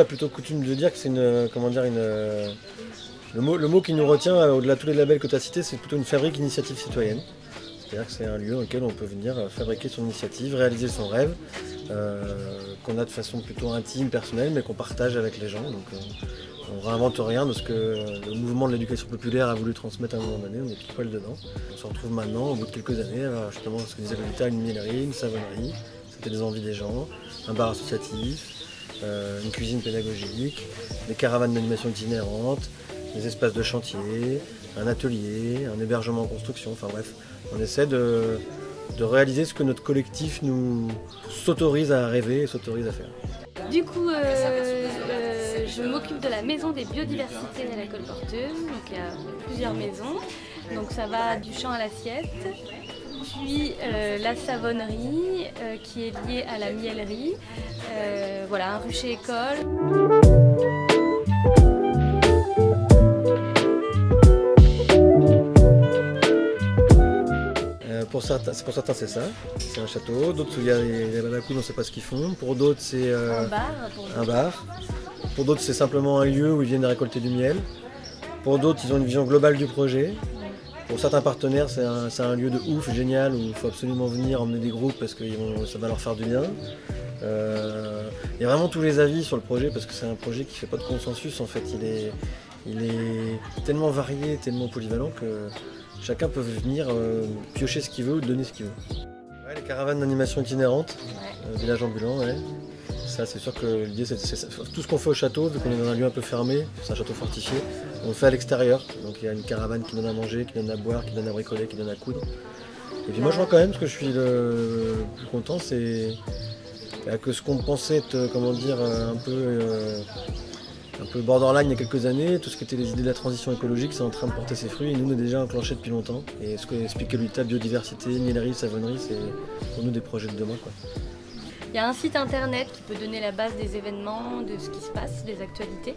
a plutôt coutume de dire que c'est une, comment dire, le mot qui nous retient, au-delà de tous les labels que tu as cités, c'est plutôt une fabrique initiative citoyenne. C'est-à-dire que c'est un lieu dans lequel on peut venir fabriquer son initiative, réaliser son rêve, qu'on a de façon plutôt intime, personnelle, mais qu'on partage avec les gens. Donc on ne réinvente rien de ce que le mouvement de l'éducation populaire a voulu transmettre à un moment donné, on est pile poil dedans. On se retrouve maintenant, au bout de quelques années, justement ce que disait Lolita, une miellerie, une savonnerie, c'était des envies des gens, un bar associatif, une cuisine pédagogique, des caravanes d'animation itinérantes, des espaces de chantier, un atelier, un hébergement en construction, enfin bref, on essaie de réaliser ce que notre collectif nous s'autorise à rêver et s'autorise à faire. Du coup, je m'occupe de la maison des biodiversités à la Colporteuse, donc il y a plusieurs maisons, donc ça va du champ à l'assiette, puis la savonnerie qui est liée à la miellerie, voilà, un rucher école. Pour certains c'est ça, c'est un château, d'autres il y a la cour, on ne sait pas ce qu'ils font, pour d'autres c'est un bar, pour d'autres c'est simplement un lieu où ils viennent récolter du miel, pour d'autres ils ont une vision globale du projet, pour certains partenaires c'est un lieu de ouf, génial, où il faut absolument venir emmener des groupes parce que ça va leur faire du bien. Il y a vraiment tous les avis sur le projet parce que c'est un projet qui ne fait pas de consensus en fait, il est tellement varié, tellement polyvalent que chacun peut venir piocher ce qu'il veut ou donner ce qu'il veut. Ouais, les caravanes d'animation itinérantes, village ambulant, ouais. Ça c'est sûr que l'idée c'est tout ce qu'on fait au château, vu qu'on est dans un lieu un peu fermé, c'est un château fortifié, on le fait à l'extérieur. Donc il y a une caravane qui donne à manger, qui donne à boire, qui donne à bricoler, qui donne à coudre. Et puis moi je vois quand même, ce que je suis le plus content, c'est que ce qu'on pensait être, comment dire, un peu borderline il y a quelques années, tout ce qui était les idées de la transition écologique, c'est en train de porter ses fruits et nous on est déjà enclenché depuis longtemps. Et ce que expliquait Lolita, biodiversité, miellerie, savonnerie, c'est pour nous des projets de demain, quoi. Il y a un site internet qui peut donner la base des événements, de ce qui se passe, des actualités.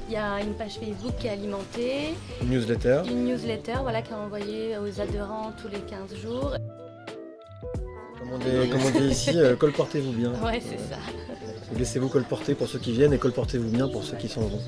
Il y a une page Facebook qui est alimentée. Une newsletter. Une newsletter, voilà, qui est envoyée aux adhérents tous les 15 jours. Comme on dit ici, colportez-vous bien. Ouais, c'est ça. Laissez-vous colporter pour ceux qui viennent et colportez-vous bien pour ceux qui s'en vont.